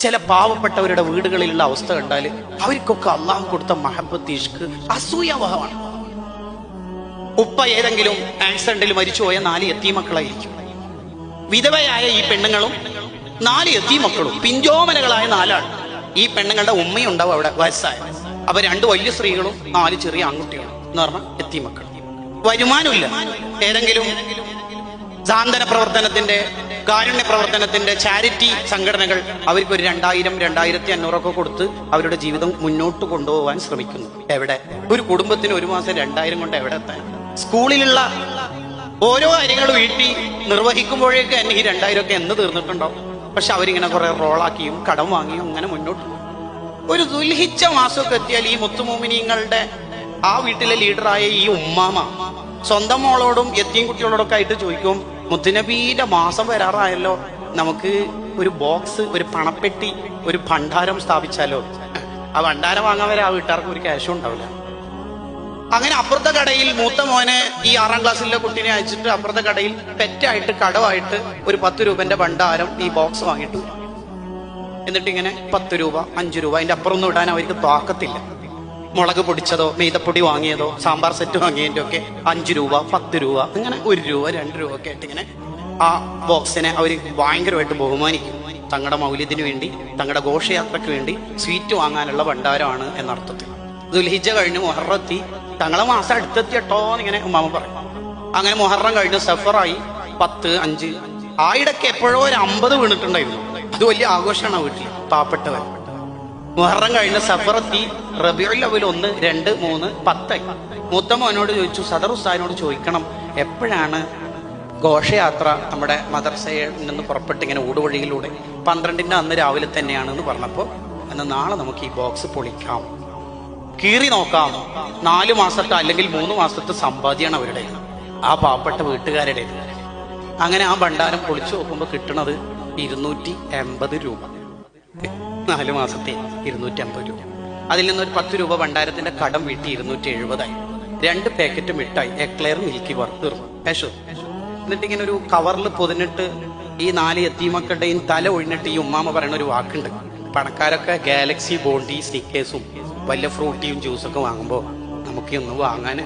ചില പാവപ്പെട്ടവരുടെ വീടുകളിലുള്ള അവസ്ഥ കണ്ടാൽ അവർക്കൊക്കെ അള്ളാഹു കൊടുത്ത മഹബത്ത് ഇഷ്ക് അസൂയാവഹമാണ്. ഉപ്പ ഏതെങ്കിലും ആക്സിഡന്റിൽ മരിച്ചുപോയ 4 യത്തീമക്കളായിരിക്കും. വിധവയായ ഈ പെണ്ണുങ്ങളും 4 യത്തീമക്കളും പിഞ്ചോമനകളായ 4 ആൾ. ഈ പെണ്ണുങ്ങളുടെ ഉമ്മയും ഉണ്ടാവും അവിടെ വയസ്സായ. അപ്പൊ 2 വലിയ സ്ത്രീകളും 4 ചെറിയ ആൺകുട്ടികളും എന്ന് പറഞ്ഞാൽ യത്തീമക്കൾ. വരുമാനമില്ല. ഏതെങ്കിലും സാന്ത്വന പ്രവർത്തനത്തിന്റെ, കാരുണ്യ പ്രവർത്തനത്തിന്റെ, ചാരിറ്റി സംഘടനകൾ അവർക്ക് ഒരു 2000, 2500 ഒക്കെ കൊടുത്ത് അവരുടെ ജീവിതം മുന്നോട്ട് കൊണ്ടുപോകാൻ ശ്രമിക്കുന്നു. എവിടെ? ഒരു കുടുംബത്തിന് ഒരു മാസം 2000 കൊണ്ട് എവിടെ എത്താൻ? സ്കൂളിലുള്ള ഓരോ കാര്യങ്ങൾ വീട്ടിൽ നിർവഹിക്കുമ്പോഴേക്ക് എന്നെ ഈ 2000 ഒക്കെ എന്ന് തീർന്നിട്ടുണ്ടാവും. പക്ഷെ അവരിങ്ങനെ കുറെ റോളാക്കിയും കടം വാങ്ങിയും അങ്ങനെ മുന്നോട്ട് പോകും. ഒരു ദുൽഹിജ്ജ മാസമൊക്കെ എത്തിയാൽ ഈ മുത്തുമോമിനീങ്ങളുടെ ആ വീട്ടിലെ ലീഡറായ ഈ ഉമ്മാമ സ്വന്തം മോളോടും യത്തീം കുട്ടികളോടൊക്കെ ആയിട്ട് ചോദിക്കും, മുത്തുനബിയുടെ മാസം വരാറായല്ലോ, നമുക്ക് ഒരു ബോക്സ്, ഒരു പണപ്പെട്ടി, ഒരു ഭണ്ഡാരം സ്ഥാപിച്ചാലോ? ആ ഭണ്ഡാരം വാങ്ങാൻ വരെ ആ വീട്ടുകാർക്ക് ഒരു ക്യാഷും ഉണ്ടാവില്ല. അങ്ങനെ അപ്പുറത്തെ കടയിൽ മൂത്ത മോനെ, ഈ 6ാം ക്ലാസ്സിലെ കുട്ടീനെ അയച്ചിട്ട് അപ്പുറത്തെ കടയിൽ പെറ്റായിട്ട് കടവായിട്ട് ഒരു 10 രൂപന്റെ ഭണ്ഡാരം ഈ ബോക്സ് വാങ്ങിയിട്ട്, എന്നിട്ട് ഇങ്ങനെ 10 രൂപ 5 രൂപ അതിന്റെ അപ്പുറമൊന്നും ഇടാൻ അവർക്ക് താക്കത്തില്ല. മുളക് പൊടിച്ചതോ മെയ്തപ്പൊടി വാങ്ങിയതോ സാമ്പാർ സെറ്റ് വാങ്ങിയതിന്റെ ഒക്കെ 5 രൂപ 10 രൂപ അങ്ങനെ 1 രൂപ 2 രൂപ ഒക്കെ ആയിട്ട് ഇങ്ങനെ ആ ബോക്സിനെ അവർ ഭയങ്കരമായിട്ട് ബഹുമാനിക്കും. തങ്ങളുടെ മൗലിദിന് വേണ്ടി, തങ്ങളുടെ ഘോഷയാത്രയ്ക്ക് വേണ്ടി സ്വീറ്റ് വാങ്ങാനുള്ള ഭണ്ഡാരമാണ് എന്നർത്ഥത്തിൽ. ദുൽഹിജ്ജ കഴിഞ്ഞ് മുഹറത്തി, തങ്ങളെ മാസം അടുത്തെത്തിയട്ടോ എന്നിങ്ങനെ ഉമ്മാമ പറയും. അങ്ങനെ മുഹറം കഴിഞ്ഞ് സഫറായി 10, 5 ആയിടയ്ക്ക് എപ്പോഴോ ഒരു 50 വീണിട്ടുണ്ടായിരുന്നു. അത് വലിയ ആഘോഷമാണ് വീട്ടിൽ പാവപ്പെട്ടവർ. മുഹറം കഴിഞ്ഞ സഫറത്തി, റബീഉൽ അവ്വൽ 1, 2, 3, 10 മൂത്ത മോനോട് ചോദിച്ചു, സദർ ഉസ്താദിനോട് ചോദിക്കണം, എപ്പോഴാണ് ഘോഷയാത്ര നമ്മുടെ മദർസയിൽ നിന്ന് പുറപ്പെട്ട് ഇങ്ങനെ ഊടുവഴിയിലൂടെ 12ന്റെ അന്ന് രാവിലെ തന്നെയാണെന്ന് പറഞ്ഞപ്പോൾ, എന്നാൽ നാളെ നമുക്ക് ഈ ബോക്സ് പൊളിക്കാം, കീറി നോക്കാം. 4 മാസത്തെ അല്ലെങ്കിൽ 3 മാസത്തെ സമ്പാദ്യമാണ് അവരുടെ, ആ പാവപ്പെട്ട വീട്ടുകാരുടെ. അങ്ങനെ ആ ഭണ്ഡാരം പൊളിച്ചു നോക്കുമ്പോൾ കിട്ടണത് 280 രൂപ. 4 മാസത്തെ 250 രൂപ. അതിൽ നിന്നൊരു 10 രൂപ ഭണ്ഡാരത്തിന്റെ കടം വീട്ടി 270 ആയി. 2 പാക്കറ്റ് മിഠായി, എക്ലെയർ, മിൽക്കി ബാർ തീർന്നു. എന്നിട്ട് ഇങ്ങനെ ഒരു കവറിൽ പൊതിഞ്ഞിട്ട് ഈ 4 യത്തീമക്കളുടെയും തല ഒഴിഞ്ഞിട്ട് ഈ ഉമ്മാമ പറയുന്ന ഒരു വാക്കുണ്ട്, പണക്കാരൊക്കെ ഗാലക്സി, ബോണ്ടി, സ്നിക്കേഴ്സും വലിയ ഫ്രൂട്ടിയും ജ്യൂസൊക്കെ വാങ്ങുമ്പോൾ നമുക്ക് ഒന്നും വാങ്ങാൻ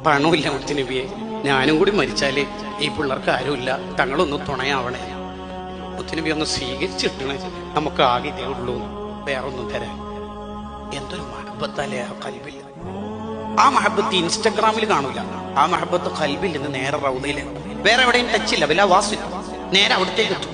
പണമില്ല മുത്തുനബിയെ, ഞാനും കൂടി മരിച്ചാല് ഈ പിള്ളേർക്ക് ആരുമില്ല, തങ്ങളൊന്ന് തുണയാവണേ, മുത്തുനബി ഒന്ന് സ്വീകരിച്ചിട്ടണേ, നമുക്ക് ആകെ ഇതേ ഉള്ളൂ, വേറൊന്നും തരാൻ. എന്തൊരു മഹബത്തല്ലേ ആ കൽബിൽ. ആ മഹബത്ത് ഇൻസ്റ്റഗ്രാമിൽ കാണൂല, ആ മഹബത്ത് കൽബിൽ നിന്ന് നേരെ റൗദയിൽ, വേറെ എവിടെയും ടച്ചില്ല, വില വാസില്ല, നേരെ അവിടത്തേക്ക് എത്തും.